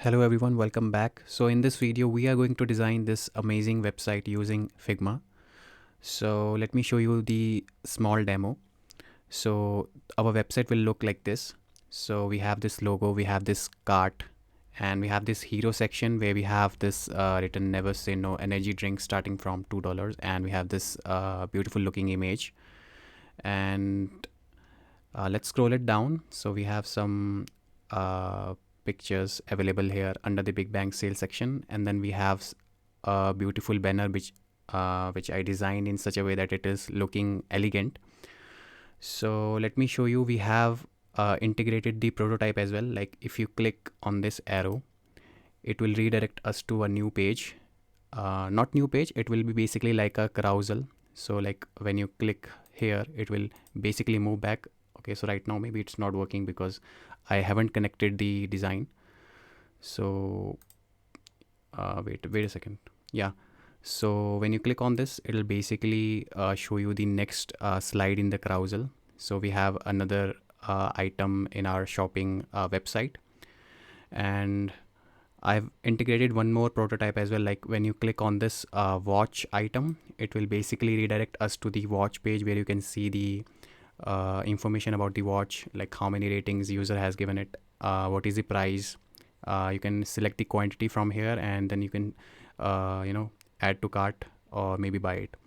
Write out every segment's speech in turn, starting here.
Hello everyone, welcome back. So in this video, we are going to design this amazing website using Figma. So let me show you the small demo. So our website will look like this. So we have this logo, we have this cart, and we have this hero section where we have this written never say no energy drink starting from $2. And we have this beautiful looking image. And let's scroll it down. So we have some pictures available here under the Big Bang sale section, and then we have a beautiful banner which I designed in such a way that it is looking elegant. So let me show you. We have integrated the prototype as well. Like if you click on this arrow, it will redirect us to a new page. Not new page, it will be basically like a carousel. So like when you click here, it will basically move back. Okay, so right now maybe it's not working because I haven't connected the design. So wait a second. Yeah, so when you click on this, it'll basically show you the next slide in the carousel. So we have another item in our shopping website, and I've integrated one more prototype as well. Like when you click on this watch item, it will basically redirect us to the watch page where you can see the information about the watch, like how many ratings user has given it, what is the price. You can select the quantity from here, and then you can add to cart or maybe buy it.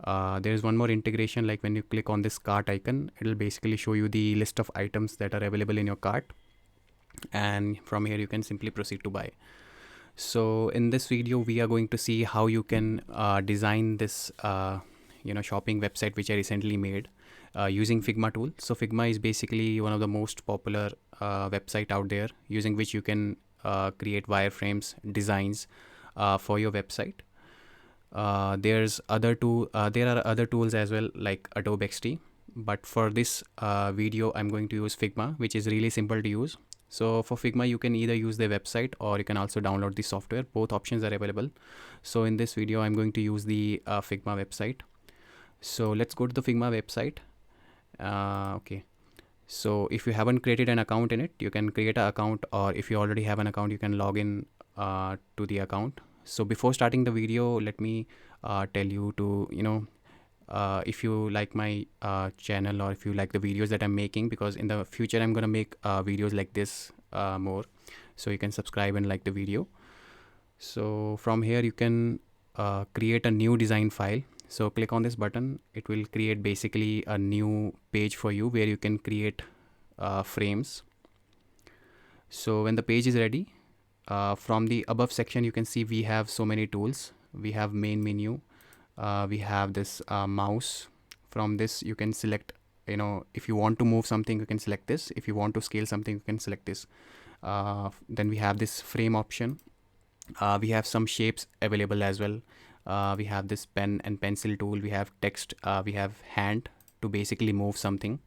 There is one more integration. Like when you click on this cart icon, it will basically show you the list of items that are available in your cart, and from here you can simply proceed to buy. So in this video, we are going to see how you can design this shopping website which I recently made using Figma tool. So Figma is basically one of the most popular website out there, using which you can create wireframes designs for your website. There are other tools as well, like Adobe XD, but for this video I'm going to use Figma, which is really simple to use. So for Figma, you can either use the website or you can also download the software. Both options are available. So in this video, I'm going to use the Figma website. So let's go to the Figma website. Okay. So if you haven't created an account in it, you can create an account, or if you already have an account, you can log in to the account. So before starting the video, let me tell you to, if you like my channel, or if you like the videos that I'm making, because in the future I'm going to make videos like this more. So you can subscribe and like the video. So from here you can create a new design file. So click on this button. It will create basically a new page for you where you can create frames. So when the page is ready, from the above section, you can see we have so many tools. We have main menu. We have this mouse. From this you can select, if you want to move something, you can select this. If you want to scale something, you can select this. Then we have this frame option. We have some shapes available as well. We have this pen and pencil tool. We have text. We have hand to basically move something.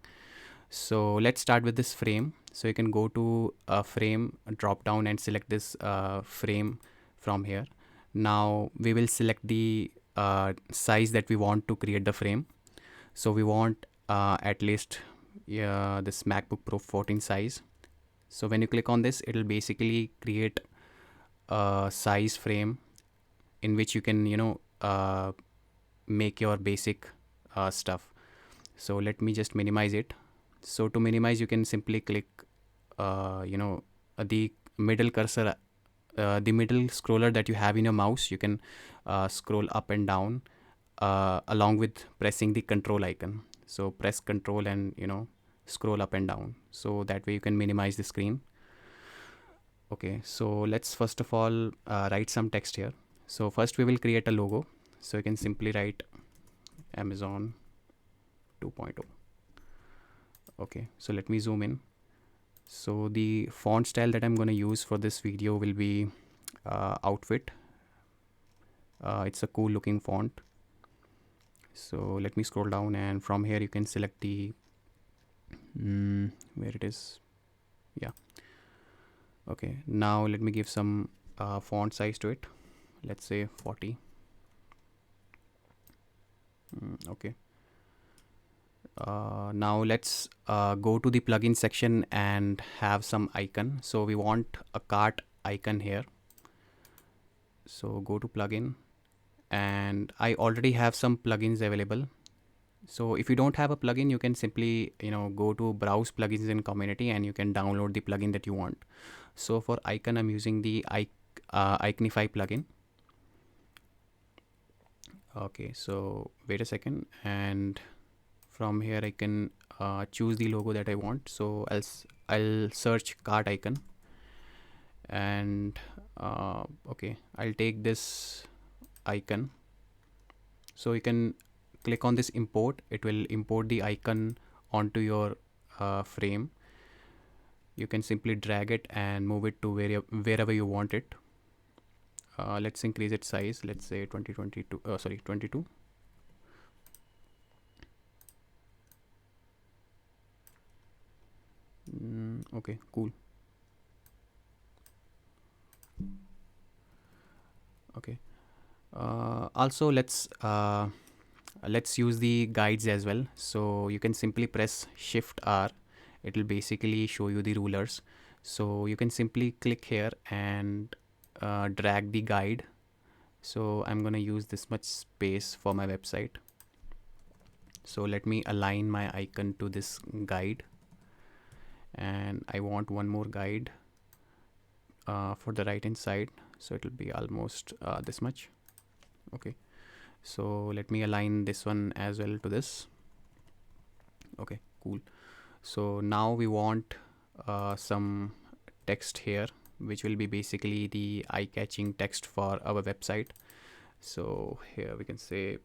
So let's start with this frame. So you can go to a frame, drop down, and select this frame from here. Now we will select the size that we want to create the frame. So we want at least this MacBook Pro 14 size. So when you click on this, it will basically create a size frame in which you can make your basic stuff. So let me just minimize it. So to minimize, you can simply click the middle cursor, the middle scroller that you have in your mouse. You can scroll up and down along with pressing the control icon. So press control and scroll up and down, so that way you can minimize the screen. Okay, so let's first of all write some text here. So first we will create a logo. So you can simply write Amazon 2.0. Okay, so let me zoom in. So the font style that I'm going to use for this video will be Outfit. It's a cool looking font. So let me scroll down, and from here you can select the where it is. Yeah. Okay, now let me give some font size to it. Let's say 40. Okay. Now let's go to the plugin section and have some icon. So we want a cart icon here. So go to plugin, and I already have some plugins available. So if you don't have a plugin, you can simply go to browse plugins in community and you can download the plugin that you want. So for icon, I'm using the Iconify plugin. Okay, so wait a second, and from here I can choose the logo that I want. So I'll search cart icon, and okay, I'll take this icon. So you can click on this import. It will import the icon onto your frame. You can simply drag it and move it to wherever you want it. Let's increase its size. Let's say 22. Okay, cool. Okay. Also, let's use the guides as well. So you can simply press Shift R. It will basically show you the rulers. So you can simply click here and drag the guide. So I'm gonna use this much space for my website. So let me align my icon to this guide, and I want one more guide for the right hand side. So it will be almost this much. Okay, so let me align this one as well to this. Okay, cool. So now we want some text here, which will be basically the eye-catching text for our website. So here we can say,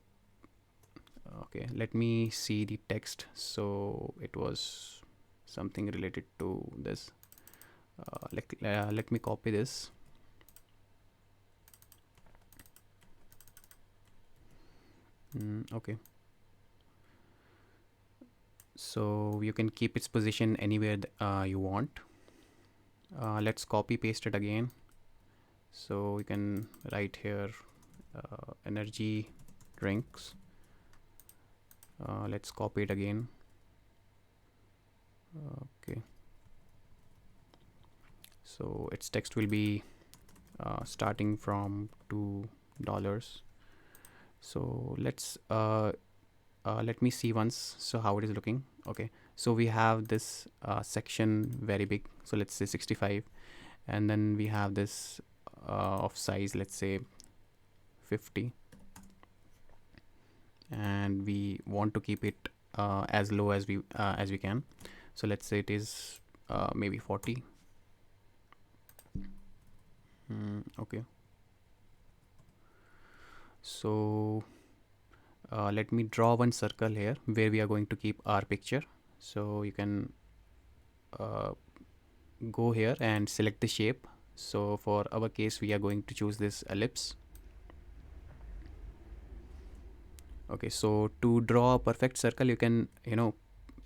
okay, let me see the text. So it was something related to this. Let me copy this. Okay, so you can keep its position anywhere you want. Let's copy paste it again. So we can write here energy drinks. Let's copy it again. Okay, so its text will be starting from $2. So let me see once so how it is looking. Okay, so we have this section very big, so let's say 65, and then we have this of size, let's say 50, and we want to keep it as low as we can. So let's say it is maybe 40. Okay, so let me draw one circle here where we are going to keep our picture. So you can go here and select the shape. So for our case, we are going to choose this ellipse. Okay, so to draw a perfect circle, you can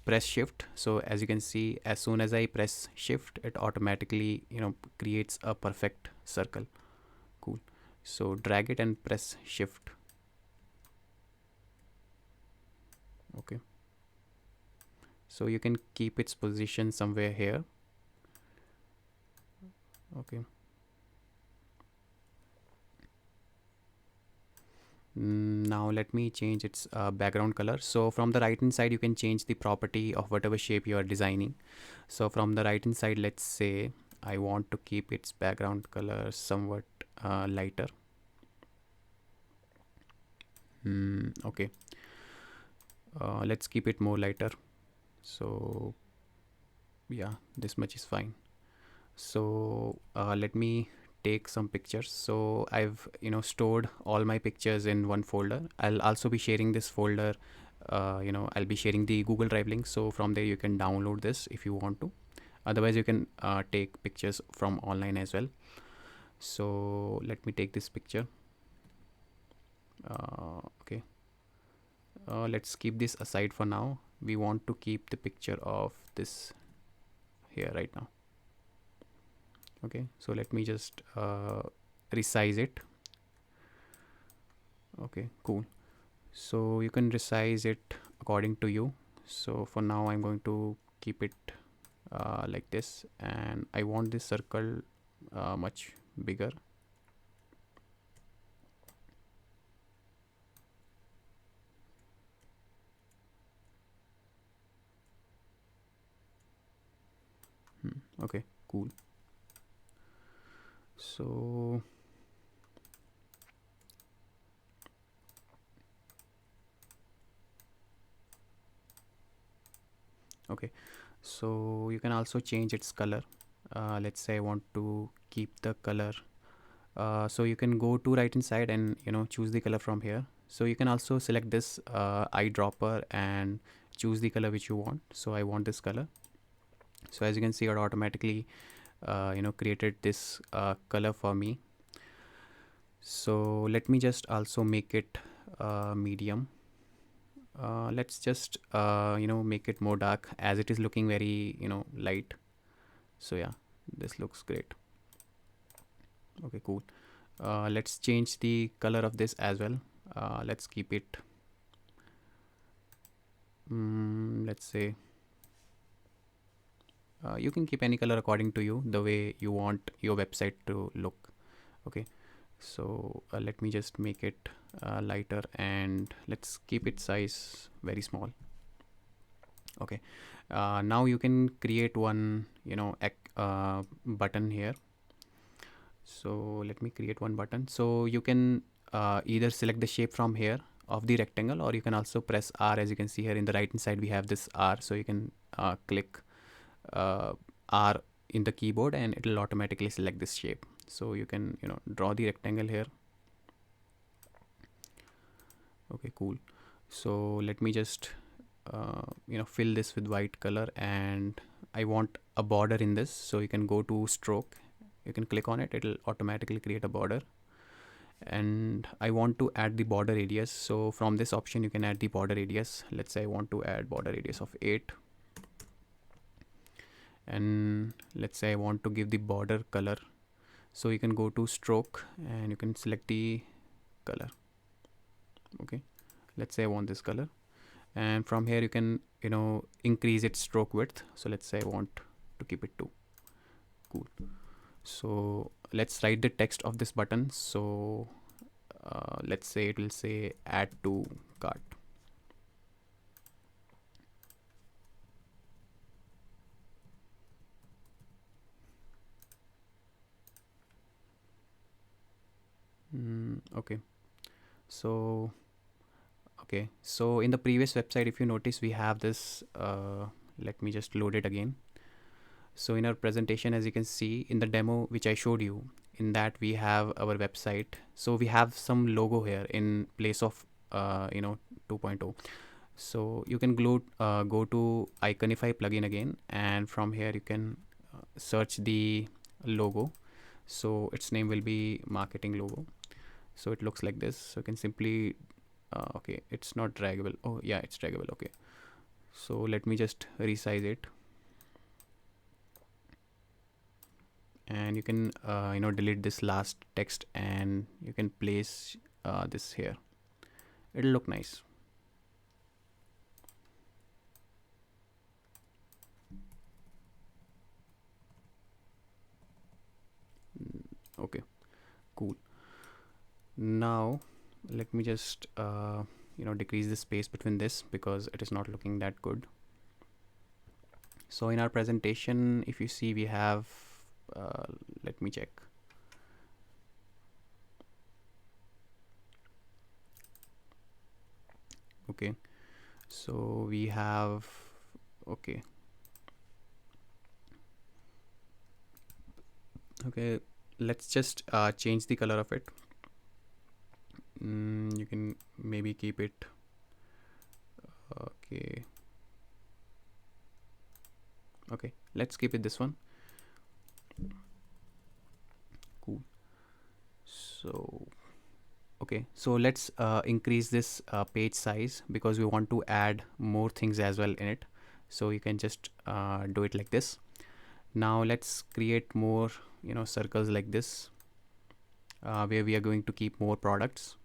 press shift. So as you can see, as soon as I press shift, it automatically creates a perfect circle. Cool. So drag it and press shift. Okay, so you can keep its position somewhere here. Okay, now let me change its background color. So from the right hand side, you can change the property of whatever shape you are designing. So from the right hand side, let's say I want to keep its background color somewhat lighter. Okay, let's keep it more lighter. So yeah, this much is fine. So let me take some pictures. So I've stored all my pictures in one folder. I'll also be sharing this folder. I'll be sharing the Google Drive link, so from there you can download this if you want to. Otherwise you can take pictures from online as well. So let me take this picture. Okay, let's keep this aside for now. We want to keep the picture of this here right now. Okay, so let me just resize it. Okay, cool. So you can resize it according to you. So for now I'm going to keep it like this, and I want this circle much bigger. Okay, cool. So okay, so you can also change its color. Let's say I want to keep the color. So you can go to right inside and choose the color from here. So you can also select this eyedropper and choose the color which you want. So I want this color. So as you can see, it automatically created this color for me. So let me just also make it medium. Let's just make it more dark, as it is looking very light. So yeah, this looks great. Okay, cool. Let's change the color of this as well. Let's keep it, let's say, you can keep any color according to you, the way you want your website to look. Okay, so let me just make it lighter, and let's keep its size very small. Okay, now you can create one button here. So let me create one button. So you can either select the shape from here of the rectangle, or you can also press R. As you can see here in the right hand side, we have this R. So you can click R in the keyboard and it will automatically select this shape. So you can draw the rectangle here. Okay, cool. So let me just fill this with white color, and I want a border in this. So you can go to stroke, you can click on it, it'll automatically create a border. And I want to add the border radius. So from this option you can add the border radius. Let's say I want to add border radius of 8, and let's say I want to give the border color. So you can go to stroke and you can select the color. Okay, let's say I want this color, and from here you can increase its stroke width. So let's say I want to keep it 2. Cool. So let's write the text of this button. So let's say it will say add to cart. Okay, so in the previous website, if you notice, we have this let me just load it again. So in our presentation, as you can see in the demo which I showed you, in that we have our website. So we have some logo here in place of 2.0. So you can go to Iconify plugin again, and from here you can search the logo. So its name will be marketing logo. So it looks like this. So you can simply okay, it's not draggable. Oh yeah, it's draggable. Okay, so let me just resize it, and you can delete this last text, and you can place this here. It'll look nice. Okay, cool. Now let me just decrease the space between this, because it is not looking that good. So in our presentation, if you see, we have let me check. Okay, so we have, okay, let's just change the color of it. You can maybe keep it, okay, let's keep it this one. Cool. So okay, so let's increase this page size, because we want to add more things as well in it. So you can just do it like this. Now let's create more circles like this, where we are going to keep more products.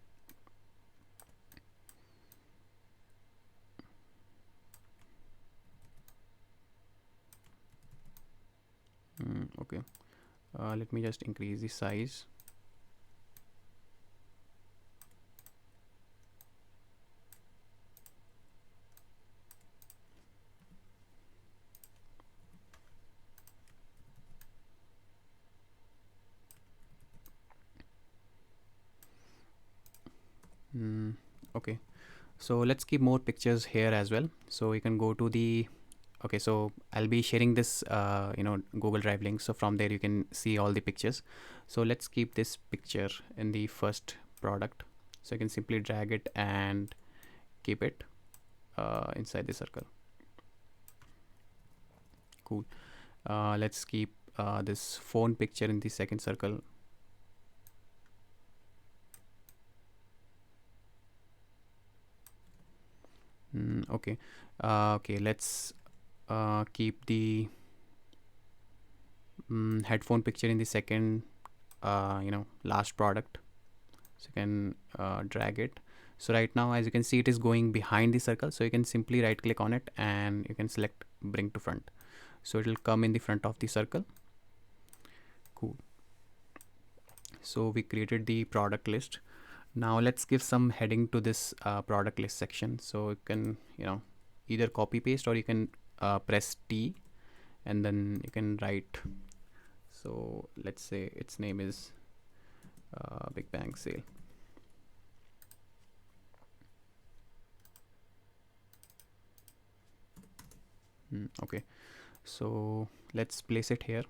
Okay, Let me just increase the size. Okay, so let's keep more pictures here as well. So we can go to the, okay, so I'll be sharing this Google Drive link, so from there you can see all the pictures. So let's keep this picture in the first product, so you can simply drag it and keep it inside the circle. Cool. Let's keep this phone picture in the second circle. Okay. Okay, let's keep the headphone picture in the second last product, so you can drag it. So right now, as you can see, it is going behind the circle, so you can simply right click on it and you can select bring to front, so it will come in the front of the circle. Cool. So we created the product list. Now let's give some heading to this product list section. So you can either copy paste, or you can press T and then you can write. So let's say its name is Big Bang Sale. Okay, so let's place it here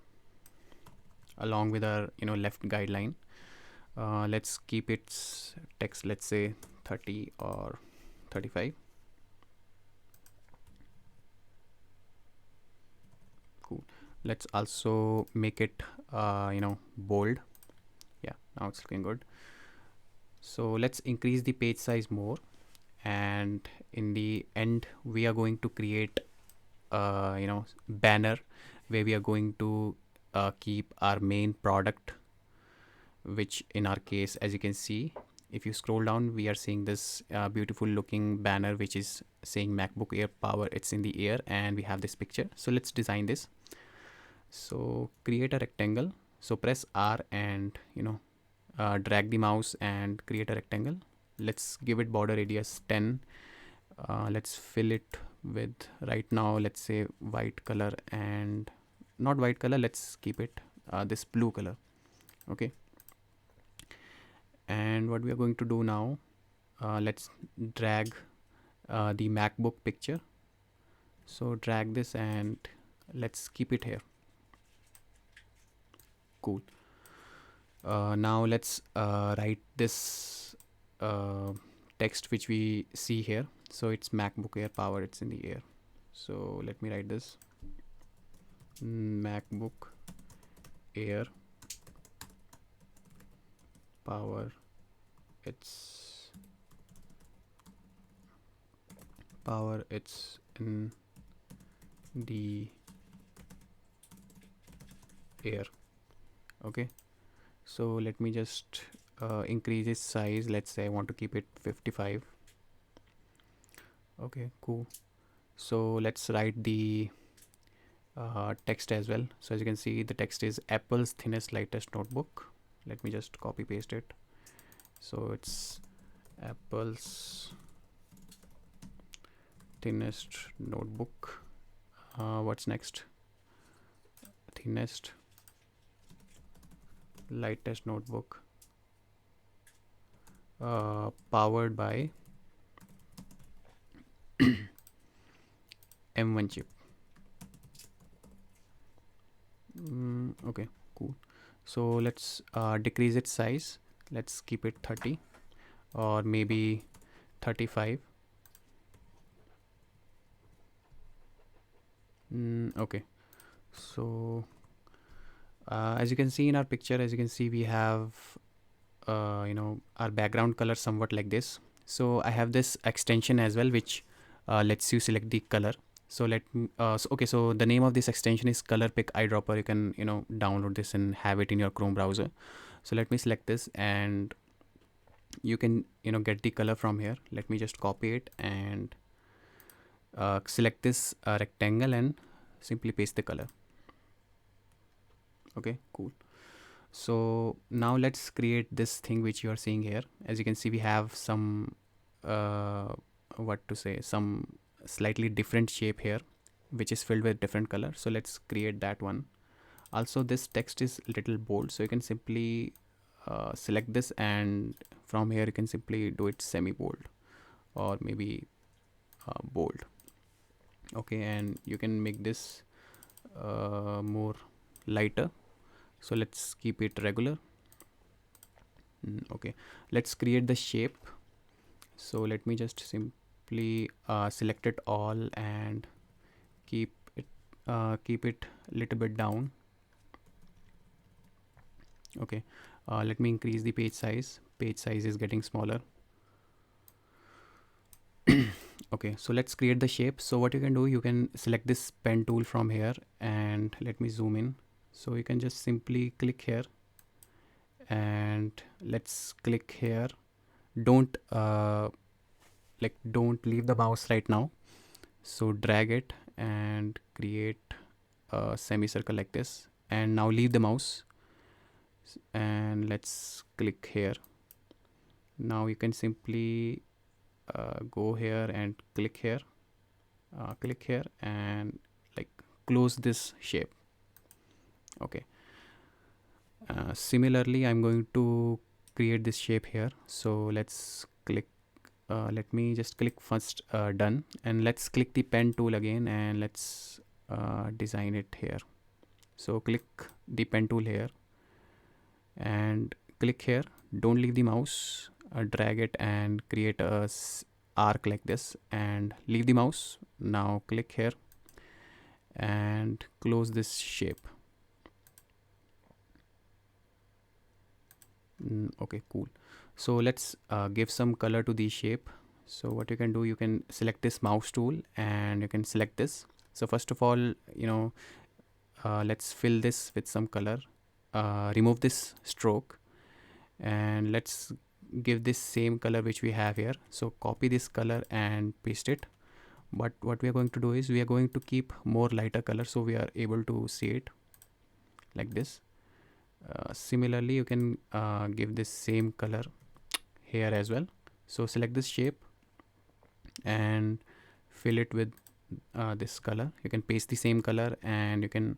along with our left guideline. Let's keep its text, let's say 30 or 35. Cool. Let's also make it bold. Yeah, now it's looking good. So let's increase the page size more, and in the end we are going to create banner where we are going to keep our main product, which in our case, as you can see, if you scroll down, we are seeing this beautiful looking banner which is saying MacBook Air power, it's in the air, and we have this picture. So let's design this. So create a rectangle, so press R and drag the mouse and create a rectangle. Let's give it border radius 10. Let's fill it with, right now, let's say white color, and not white color, let's keep it this blue color. Okay, and what we are going to do now, let's drag the MacBook picture. So drag this and let's keep it here. Cool. Now let's write this text which we see here. So it's MacBook Air power, it's in the air. So let me write this: MacBook Air power, it's in the air. Okay, so let me just increase its size. Let's say I want to keep it 55. Okay, cool. So let's write the text as well. So as you can see, the text is Apple's thinnest lightest notebook. Let me just copy paste it. So it's Apple's thinnest notebook. What's next? Thinnest lightest notebook, powered by M1 chip. Okay, cool. So let's decrease its size. Let's keep it 30 or maybe 35. Okay, so as you can see in our picture, as you can see, we have our background color somewhat like this. So I have this extension as well which lets you select the color. So so the name of this extension is color pick eyedropper. You can download this and have it in your Chrome browser. So let me select this, and you can get the color from here. Let me just copy it and select this rectangle and simply paste the color. Okay, cool. So now let's create this thing which you are seeing here. As you can see, we have some some slightly different shape here, which is filled with different color. So let's create that one. Also, this text is little bold, so you can simply select this, and from here you can simply do it semi bold or maybe bold. Okay, and you can make this more lighter, so let's keep it regular. Okay, let's create the shape. So let me just simply select it all and keep it a little bit down. Okay, let me increase the page size. Page size is getting smaller. Okay, so let's create the shape. So what you can do, you can select this pen tool from here, and let me zoom in. So you can just simply click here, and let's click here. Don't don't leave the mouse right now. So drag it and create a semicircle like this, and now leave the mouse and let's click here. Now you can simply go here and click here, and like close this shape. Okay, similarly I'm going to create this shape here. So let's click let me just click first done, and let's click the pen tool again, and let's design it here. So click the pen tool here and click here. Don't leave the mouse, drag it and create a arc like this, and leave the mouse. Now click here and close this shape. Okay, cool. So let's give some color to the shape. So what you can do, you can select this mouse tool and you can select this. So first of all, let's fill this with some color. Remove this stroke and let's give this same color which we have here. So copy this color and paste it. But what we are going to do is we are going to keep more lighter color so we are able to see it like this. Similarly, you can give this same color here as well. So select this shape and fill it with this color. You can paste the same color and you can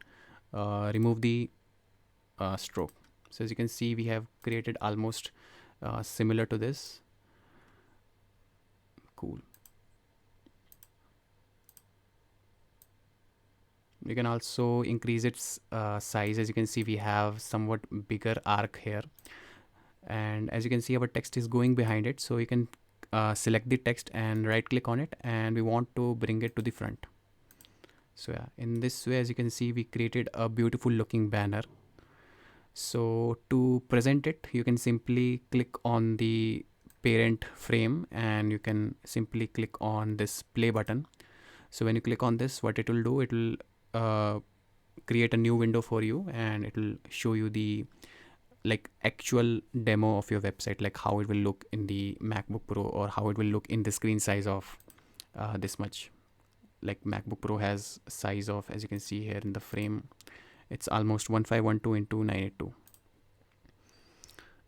remove the stroke. So as you can see, we have created almost similar to this. Cool. You can also increase its size. As you can see, we have somewhat bigger arc here, and as you can see, our text is going behind it. So you can select the text and right click on it, and we want to bring it to the front. So yeah, in this way, as you can see, we created a beautiful looking banner. So to present it, you can simply click on the parent frame and you can simply click on this play button. So when you click on this, what it will do, it will create a new window for you, and it will show you the actual demo of your website, like how it will look in the MacBook Pro, or how it will look in the screen size of this much. Like MacBook Pro has size of, as you can see here in the frame, it's almost 1512 into 982.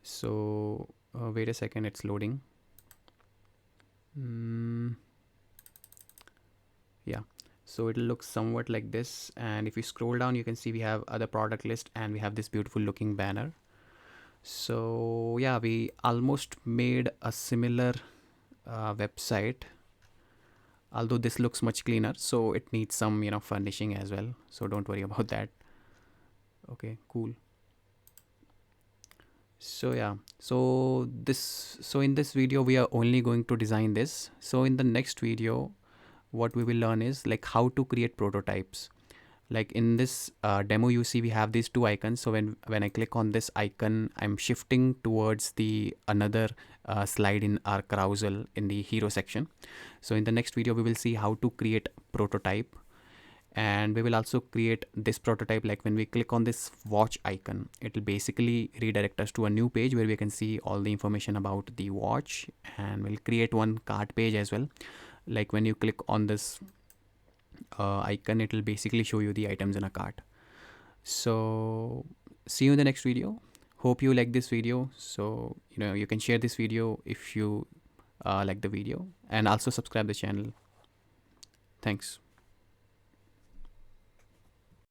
So wait a second, it's loading. Yeah, so it'll look somewhat like this, and if you scroll down, you can see we have other product list and we have this beautiful looking banner. So yeah, we almost made a similar website, although this looks much cleaner, so it needs some furnishing as well, so don't worry about that. Okay, cool. So yeah, so in this video we are only going to design this. So in the next video, what we will learn is like how to create prototypes. Like in this demo, you see we have these two icons. So when I click on this icon, I'm shifting towards the another slide in our carousel in the hero section. So in the next video, we will see how to create prototype, and we will also create this prototype. Like when we click on this watch icon, it will basically redirect us to a new page where we can see all the information about the watch, and we'll create one cart page as well. Like when you click on this icon, it will basically show you the items in a cart. So see you in the next video. Hope you like this video. So you can share this video if you like the video, and also subscribe the channel. Thanks.